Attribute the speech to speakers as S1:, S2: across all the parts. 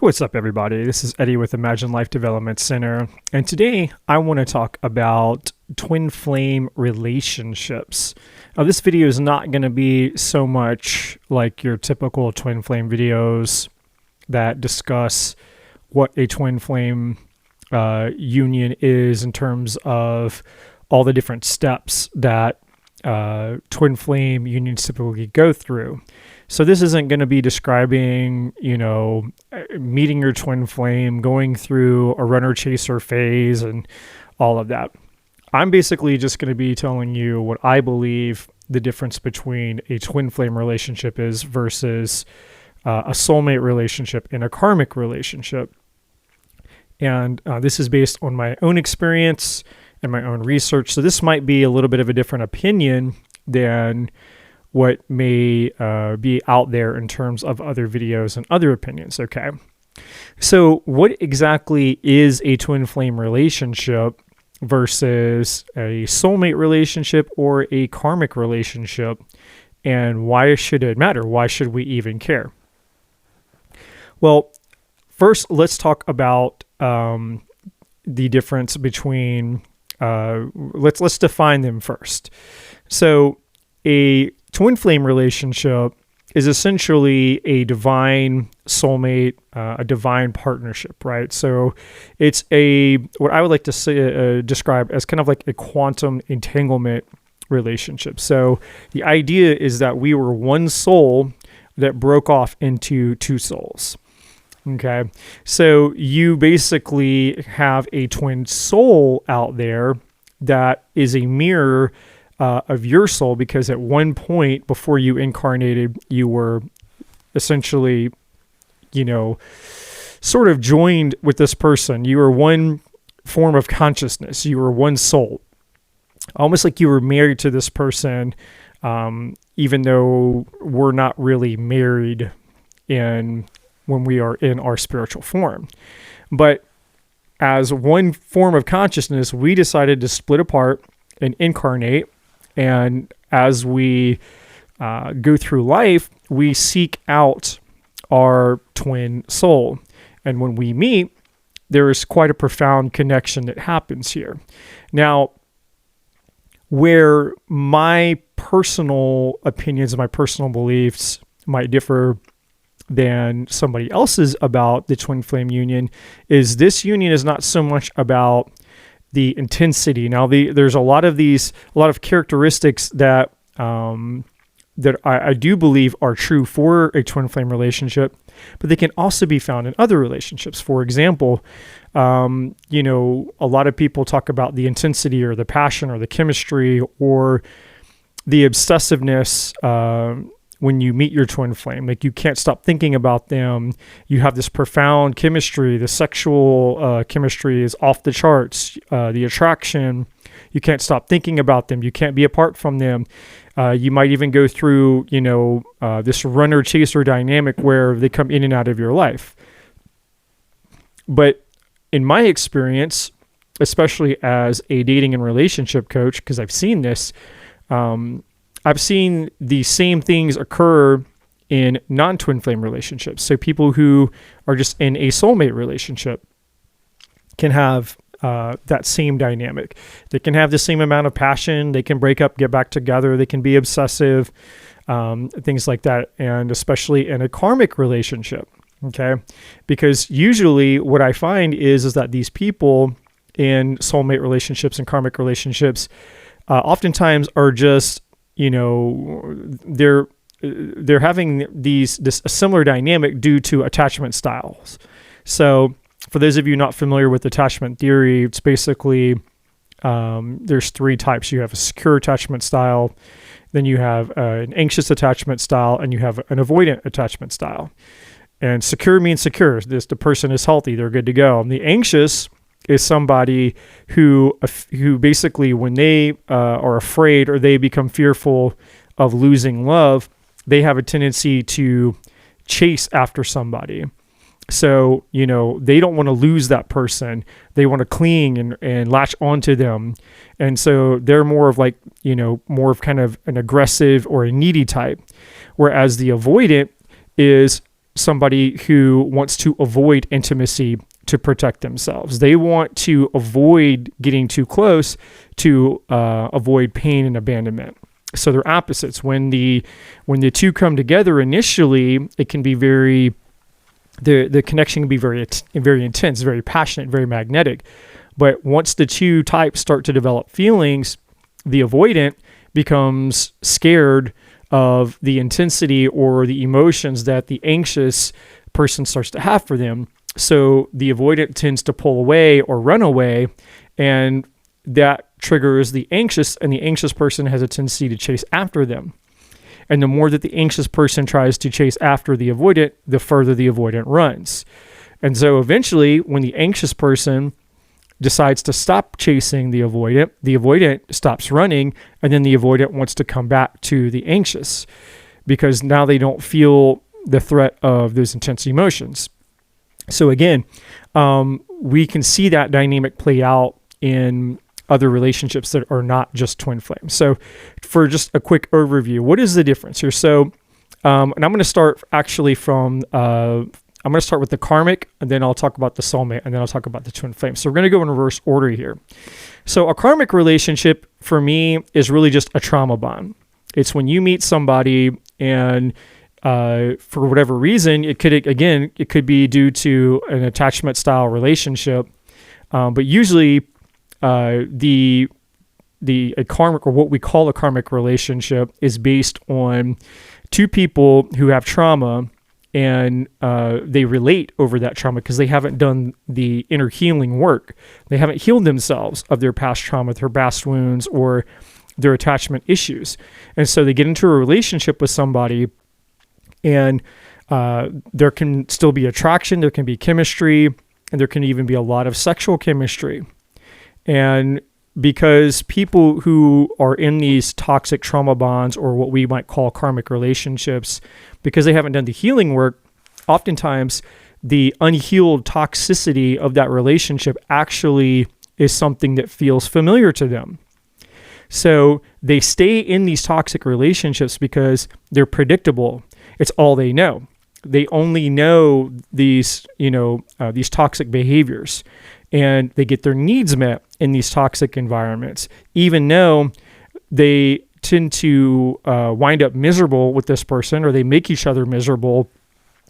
S1: What's up, everybody? This is Eddie with Imagine Life Development Center, and today I want to talk about twin flame relationships. Now, this video is not going to be so much like your typical twin flame videos that discuss what a twin flame union is in terms of all the different steps that twin flame unions typically go through. So this isn't going to be describing, meeting your twin flame, going through a runner chaser phase and all of that. I'm basically just going to be telling you what I believe the difference between a twin flame relationship is versus a soulmate relationship and a karmic relationship. And this is based on my own experience and my own research. So this might be a little bit of a different opinion than what may be out there in terms of other videos and other opinions, okay? So what exactly is a twin flame relationship versus a soulmate relationship or a karmic relationship, and why should it matter? Why should we even care? Well, first, let's talk about the difference between, let's define them first. So a twin flame relationship is essentially a divine soulmate, a divine partnership, right? So it's what I would like to say, describe as kind of like a quantum entanglement relationship. So the idea is that we were one soul that broke off into two souls. Okay, so you basically have a twin soul out there that is a mirror of your soul, because at one point before you incarnated, you were essentially, sort of joined with this person. You were one form of consciousness. You were one soul, almost like you were married to this person, even though we're not really married when we are in our spiritual form. But as one form of consciousness, we decided to split apart and incarnate. And as we go through life, we seek out our twin soul. And when we meet, there is quite a profound connection that happens here. Now, where my personal opinions and my personal beliefs might differ than somebody else's about the twin flame union is this union is not so much about the intensity. Now, there's a lot of characteristics that I do believe are true for a twin flame relationship, but they can also be found in other relationships. For example, a lot of people talk about the intensity or the passion or the chemistry or the obsessiveness when you meet your twin flame. Like, you can't stop thinking about them. You have this profound chemistry. The sexual chemistry is off the charts. The attraction, you can't stop thinking about them. You can't be apart from them. You might even go through, this runner-chaser dynamic where they come in and out of your life. But in my experience, especially as a dating and relationship coach, because I've seen this, I've seen the same things occur in non-twin flame relationships. So people who are just in a soulmate relationship can have that same dynamic. They can have the same amount of passion. They can break up, get back together. They can be obsessive, things like that. And especially in a karmic relationship, okay? Because usually what I find is that these people in soulmate relationships and karmic relationships oftentimes are just, they're having this a similar dynamic due to attachment styles. So for those of you not familiar with attachment theory, it's basically there's three types. You have a secure attachment style, then you have an anxious attachment style, and you have an avoidant attachment style. And secure means secure. The person is healthy, they're good to go. And the anxious is somebody who basically, when they are afraid or they become fearful of losing love, they have a tendency to chase after somebody. So, they don't want to lose that person. They want to cling and latch onto them. And so they're more of kind of an aggressive or a needy type. Whereas the avoidant is somebody who wants to avoid intimacy to protect themselves. They want to avoid getting too close to avoid pain and abandonment. So they're opposites. When the two come together initially, it can be the connection can be very intense, very passionate, very magnetic. But once the two types start to develop feelings, the avoidant becomes scared of the intensity or the emotions that the anxious person starts to have for them. So the avoidant tends to pull away or run away, and that triggers the anxious, and the anxious person has a tendency to chase after them. And the more that the anxious person tries to chase after the avoidant, the further the avoidant runs. And so eventually, when the anxious person decides to stop chasing the avoidant stops running, and then the avoidant wants to come back to the anxious because now they don't feel the threat of those intense emotions. So again, we can see that dynamic play out in other relationships that are not just twin flames. So for just a quick overview, what is the difference here? So, and I'm going to start actually from, I'm going to start with the karmic, and then I'll talk about the soulmate, and then I'll talk about the twin flame. So we're going to go in reverse order here. So a karmic relationship for me is really just a trauma bond. It's when you meet somebody and for whatever reason, it could be due to an attachment style relationship. But usually a karmic, or what we call a karmic relationship, is based on two people who have trauma, and they relate over that trauma because they haven't done the inner healing work. They haven't healed themselves of their past trauma, their past wounds, or their attachment issues. And so they get into a relationship with somebody, and there can still be attraction, there can be chemistry, and there can even be a lot of sexual chemistry. And because people who are in these toxic trauma bonds, or what we might call karmic relationships, because they haven't done the healing work, oftentimes the unhealed toxicity of that relationship actually is something that feels familiar to them. So they stay in these toxic relationships because they're predictable. It's all they know. They only know these toxic behaviors, and they get their needs met in these toxic environments, even though they tend to wind up miserable with this person, or they make each other miserable.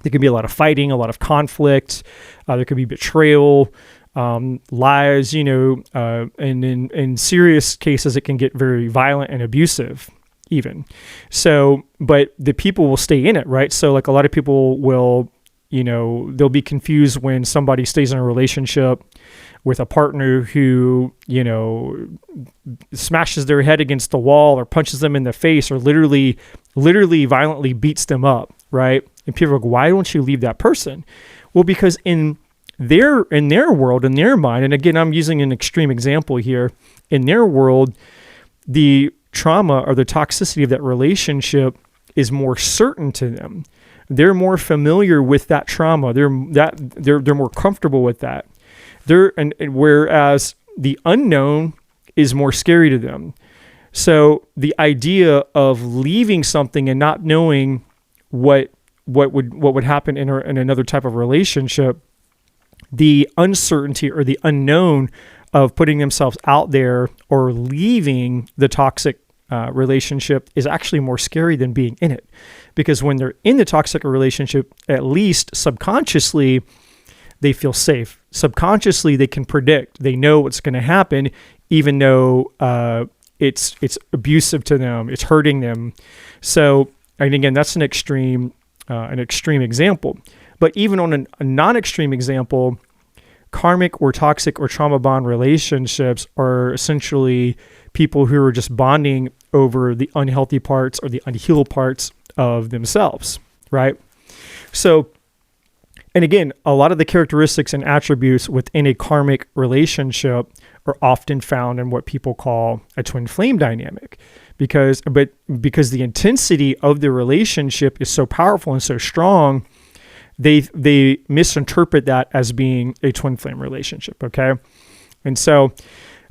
S1: There can be a lot of fighting, a lot of conflict. There could be betrayal, lies, and in serious cases, it can get very violent and abusive even. So, but the people will stay in it, right? So like a lot of people will, they'll be confused when somebody stays in a relationship with a partner who, smashes their head against the wall or punches them in the face or literally violently beats them up, right? And people are like, why don't you leave that person? Well, because in their world, in their mind, and again, I'm using an extreme example here, in their world, the trauma or the toxicity of that relationship is more certain to them. They're more familiar with that trauma. They're more comfortable with that. Whereas the unknown is more scary to them. So the idea of leaving something and not knowing what would happen in another type of relationship, the uncertainty or the unknown of putting themselves out there or leaving the toxic relationship is actually more scary than being in it. Because when they're in the toxic relationship, at least subconsciously, they feel safe. Subconsciously, they can predict. They know what's going to happen, even though it's abusive to them, it's hurting them. So, and again, that's an extreme example. But even on a non-extreme example, karmic or toxic or trauma bond relationships are essentially people who are just bonding over the unhealthy parts or the unhealed parts of themselves, right? So, and again, a lot of the characteristics and attributes within a karmic relationship are often found in what people call a twin flame dynamic, because the intensity of the relationship is so powerful and so strong, they misinterpret that as being a twin flame relationship. Okay, and so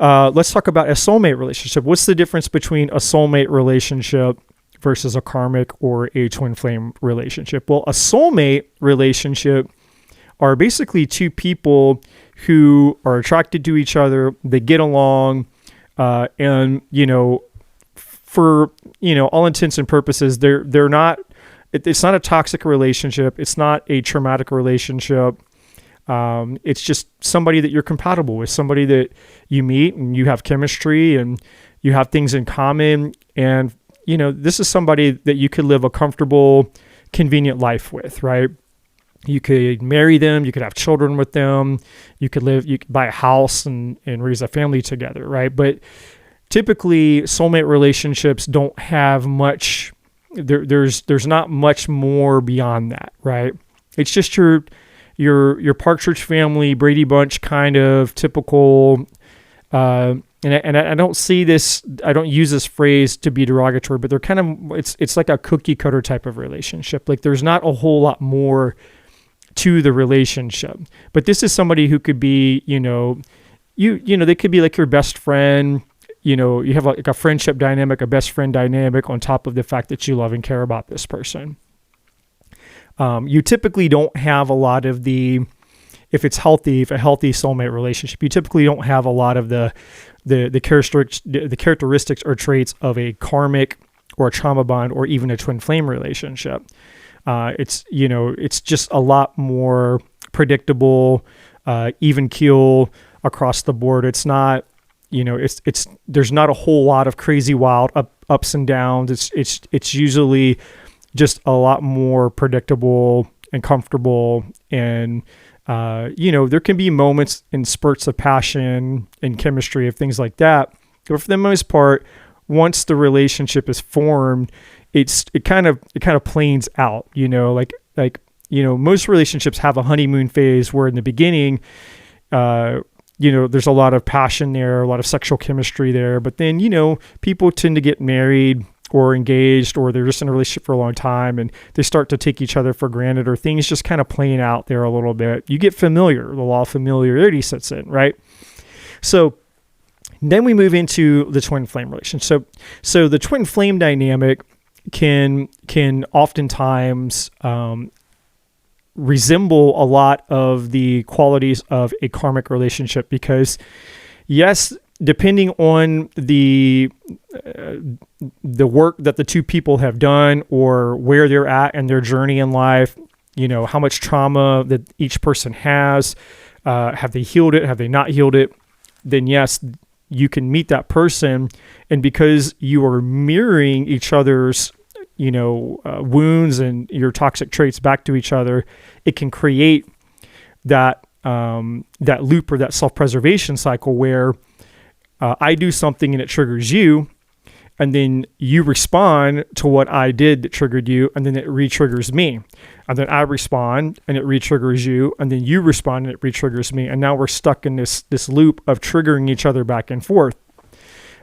S1: let's talk about a soulmate relationship. What's the difference between a soulmate relationship versus a karmic or a twin flame relationship. Well, a soulmate relationship are basically two people who are attracted to each other. They get along, and for all intents and purposes, they're not. It's not a toxic relationship. It's not a traumatic relationship. It's just somebody that you're compatible with, somebody that you meet and you have chemistry and you have things in common. And this is somebody that you could live a comfortable, convenient life with, right? You could marry them, you could have children with them, you could buy a house and raise a family together, right? But typically soulmate relationships don't have much, there's not much more beyond that, right? It's just your Partridge Family, Brady Bunch kind of typical, and I don't see this, I don't use this phrase to be derogatory, but they're kind of, it's like a cookie cutter type of relationship. Like there's not a whole lot more to the relationship, but this is somebody who could be, they could be like your best friend. You have like a friendship dynamic, a best friend dynamic on top of the fact that you love and care about this person. You typically don't have a lot of if a healthy soulmate relationship, you typically don't have a lot of the characteristics or traits of a karmic or a trauma bond or even a twin flame relationship. It's just a lot more predictable, even keel across the board. It's not, there's not a whole lot of crazy wild ups and downs. It's usually just a lot more predictable and comfortable. And, there can be moments and spurts of passion and chemistry of things like that. But for the most part, once the relationship is formed, it kind of planes out, most relationships have a honeymoon phase where in the beginning, there's a lot of passion there, a lot of sexual chemistry there, but then, people tend to get married or engaged, or they're just in a relationship for a long time and they start to take each other for granted, or things just kind of playing out there a little bit. You get familiar, the law of familiarity sets in, right? So then we move into the twin flame relationship. So the twin flame dynamic can oftentimes resemble a lot of the qualities of a karmic relationship, because yes, depending on the work that the two people have done or where they're at in their journey in life, how much trauma that each person has, have they healed it, have they not healed it, then yes, you can meet that person, and because you are mirroring each other's wounds and your toxic traits back to each other, it can create that loop or that self-preservation cycle where I do something and it triggers you, and then you respond to what I did that triggered you, and then it re-triggers me. And then I respond and it re-triggers you, and then you respond and it re-triggers me. And now we're stuck in this loop of triggering each other back and forth,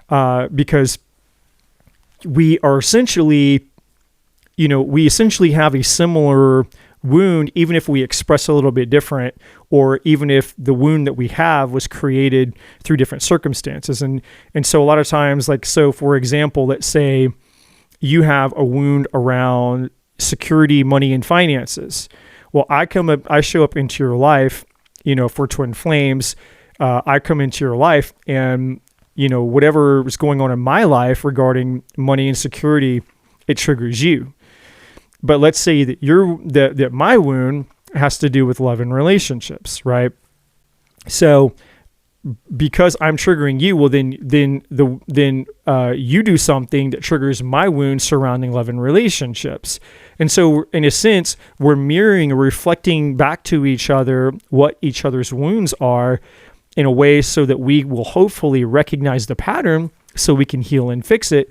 S1: because we are essentially, we essentially have a similar wound, even if we express a little bit different, or even if the wound that we have was created through different circumstances. And so a lot of times, for example, let's say you have a wound around security, money, and finances. Well, I show up into your life, for twin flames, I come into your life and, whatever is going on in my life regarding money and security, it triggers you. But let's say that that my wound has to do with love and relationships, right? So because I'm triggering you, well, then you do something that triggers my wound surrounding love and relationships. And so in a sense, we're mirroring or reflecting back to each other what each other's wounds are in a way so that we will hopefully recognize the pattern so we can heal and fix it,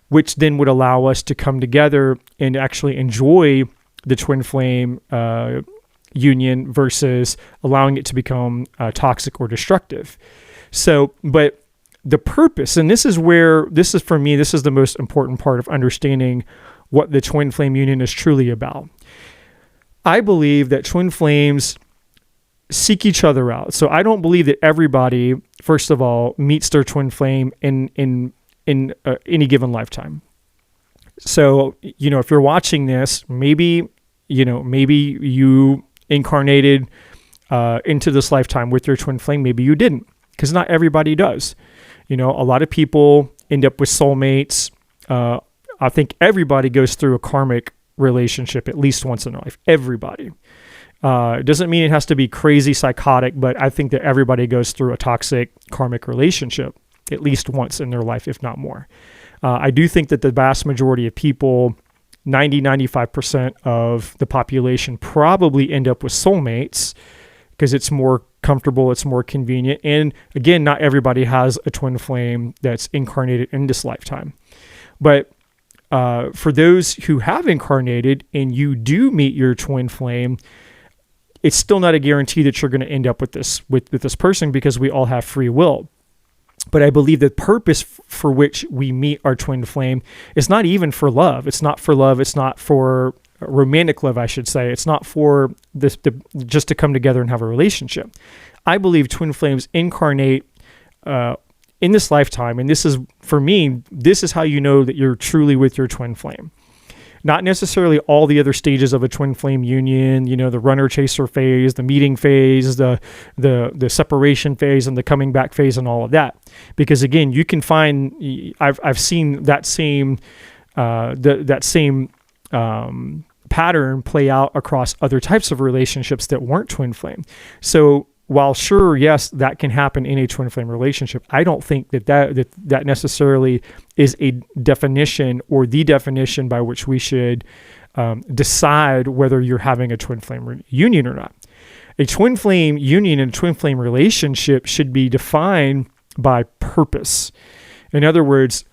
S1: which then would allow us to come together and actually enjoy the twin flame union versus allowing it to become toxic or destructive. So, but the purpose, and this is for me, this is the most important part of understanding what the twin flame union is truly about. I believe that twin flames seek each other out. So I don't believe that everybody, first of all, meets their twin flame in any given lifetime. So, if you're watching this, maybe you incarnated into this lifetime with your twin flame. Maybe you didn't, because not everybody does. A lot of people end up with soulmates. I think everybody goes through a karmic relationship at least once in their life. Everybody. It doesn't mean it has to be crazy psychotic, but I think that everybody goes through a toxic karmic relationship at least once in their life, if not more. I do think that the vast majority of people, 95% of the population, probably end up with soulmates because it's more comfortable, it's more convenient. And again, not everybody has a twin flame that's incarnated in this lifetime. But for those who have incarnated and you do meet your twin flame, it's still not a guarantee that you're going to end up with this person, because we all have free will. But I believe the purpose for which we meet our twin flame is not even for love. It's not for love. It's not for romantic love, I should say. It's not for this just to come together and have a relationship. I believe twin flames incarnate in this lifetime, and this is, for me, this is how you know that you're truly with your twin flame. Not necessarily all the other stages of a twin flame union, the runner chaser phase, the meeting phase, the separation phase, and the coming back phase, and all of that. Because again, you can find, I've seen that same pattern play out across other types of relationships that weren't twin flame. So while sure, yes, that can happen in a twin flame relationship, I don't think that necessarily is a definition or the definition by which we should decide whether you're having a twin flame union or not. A twin flame union and a twin flame relationship should be defined by purpose. In other words,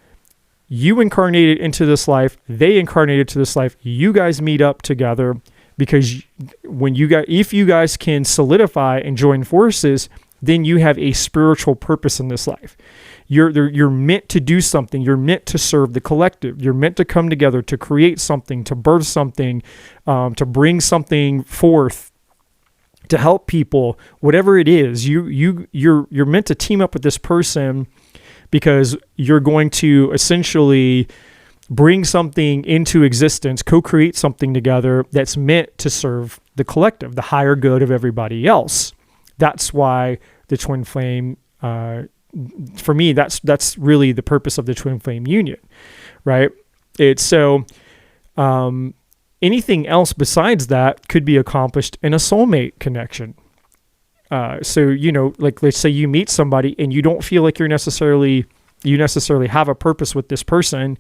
S1: you incarnated into this life, they incarnated to this life, you guys meet up together. Because if you guys can solidify and join forces, then you have a spiritual purpose in this life. You're meant to do something. You're meant to serve the collective. You're meant to come together to create something, to birth something, to bring something forth, to help people. Whatever it is, you're meant to team up with this person because you're going to essentially bring something into existence, co-create something together that's meant to serve the collective, the higher good of everybody else. That's why the twin flame, for me, that's really the purpose of the twin flame union, right? It's so anything else besides that could be accomplished in a soulmate connection. So, like let's say you meet somebody and you don't feel like you necessarily have a purpose with this person,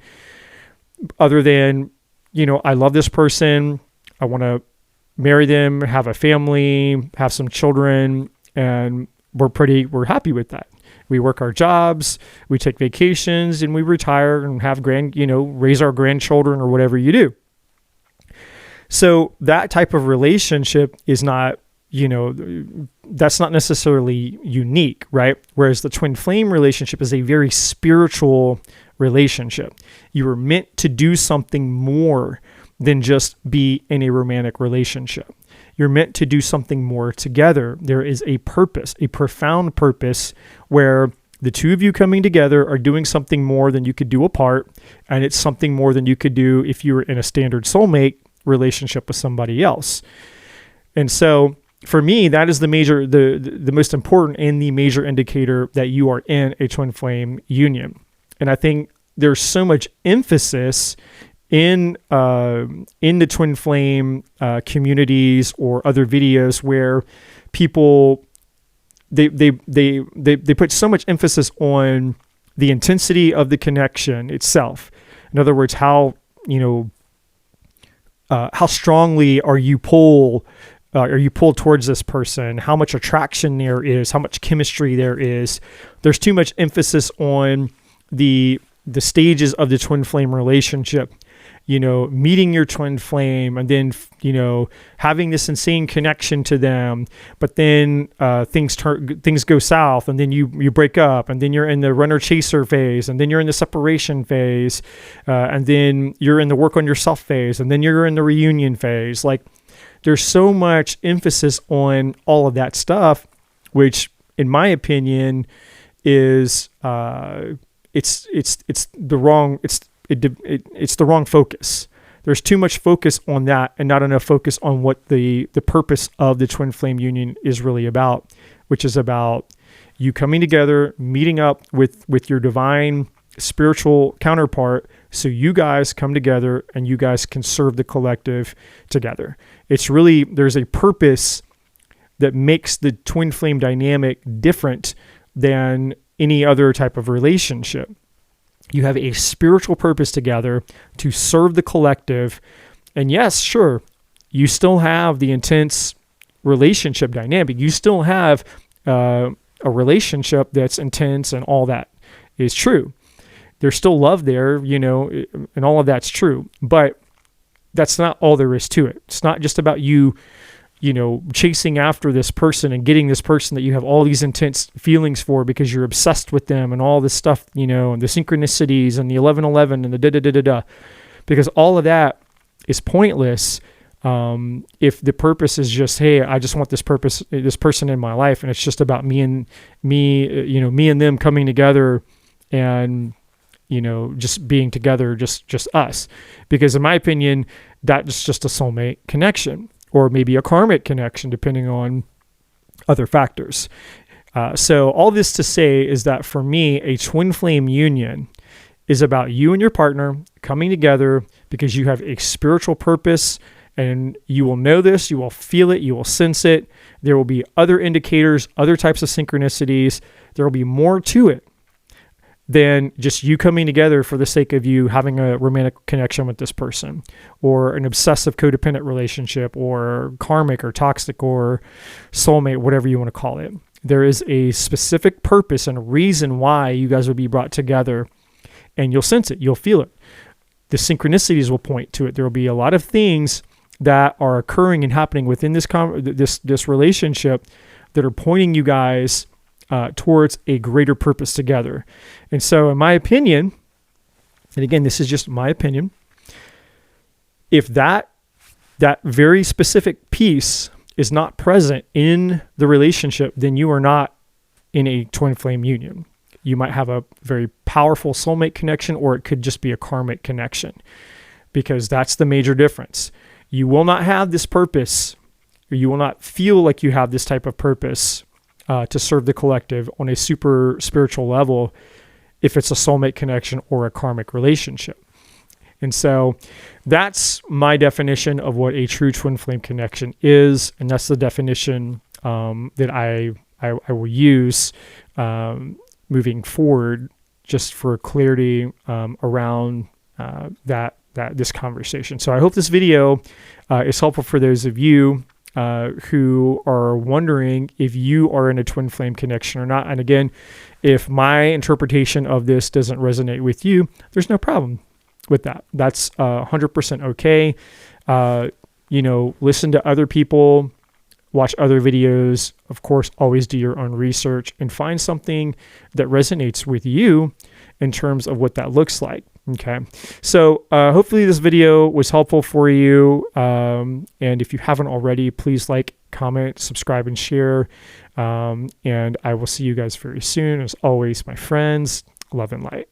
S1: other than, I love this person, I want to marry them, have a family, have some children, and we're happy with that. We work our jobs, we take vacations, and we retire and have raise our grandchildren or whatever you do. So that type of relationship is not, that's not necessarily unique, right? Whereas the twin flame relationship is a very spiritual relationship. You were meant to do something more than just be in a romantic relationship. You're meant to do something more together. There is a purpose, a profound purpose, where the two of you coming together are doing something more than you could do apart, and it's something more than you could do if you were in a standard soulmate relationship with somebody else. And so for me, that is the most important and the major indicator that you are in a twin flame union. And I think there's so much emphasis in the twin flame communities or other videos where people they put so much emphasis on the intensity of the connection itself. In other words, how strongly are you pulled towards this person? How much attraction there is? How much chemistry there is? There's too much emphasis on the stages of the twin flame relationship, meeting your twin flame and then, having this insane connection to them, but then things go south, and then you break up, and then you're in the runner chaser phase, and then you're in the separation phase, and then you're in the work on yourself phase, and then you're in the reunion phase. Like, there's so much emphasis on all of that stuff, which in my opinion is, it's it's the wrong focus. There's too much focus on that and not enough focus on what the purpose of the twin flame union is really about, which is about you coming together, meeting up with your divine spiritual counterpart, so you guys come together and you guys can serve the collective together. It's really, there's a purpose that makes the twin flame dynamic different than any other type of relationship. You have a spiritual purpose together to serve the collective. And yes, sure, you still have the intense relationship dynamic. You still have a relationship that's intense, and all that is true. There's still love there, and all of that's true. But that's not all there is to it. It's not just about you chasing after this person and getting this person that you have all these intense feelings for because you're obsessed with them and all this stuff, and the synchronicities and the 1111 and the da-da-da-da-da. Because all of that is pointless if the purpose is just, hey, I just want this person in my life, and it's just about me and them coming together and just being together, just us. Because in my opinion, that's just a soulmate connection, or maybe a karmic connection, depending on other factors. So all this to say is that for me, a twin flame union is about you and your partner coming together because you have a spiritual purpose, and you will know this, you will feel it, you will sense it. There will be other indicators, other types of synchronicities. There will be more to it than just you coming together for the sake of you having a romantic connection with this person, or an obsessive codependent relationship, or karmic or toxic or soulmate, whatever you want to call it. There is a specific purpose and a reason why you guys will be brought together, and you'll sense it, you'll feel it. The synchronicities will point to it. There will be a lot of things that are occurring and happening within this relationship that are pointing you guys towards a greater purpose together. And so in my opinion, and again, this is just my opinion, if that very specific piece is not present in the relationship, then you are not in a twin flame union. You might have a very powerful soulmate connection, or it could just be a karmic connection, because that's the major difference. You will not have this purpose, or you will not feel like you have this type of purpose to serve the collective on a super spiritual level if it's a soulmate connection or a karmic relationship. And so that's my definition of what a true twin flame connection is, and that's the definition that I will use moving forward, just for clarity around this conversation. So I hope this video is helpful for those of you who are wondering if you are in a twin flame connection or not. And again, if my interpretation of this doesn't resonate with you, there's no problem with that. That's 100% okay. Listen to other people, watch other videos. Of course, always do your own research and find something that resonates with you in terms of what that looks like. Okay. So hopefully this video was helpful for you. And if you haven't already, please like, comment, subscribe, and share. And I will see you guys very soon. As always, my friends, love and light.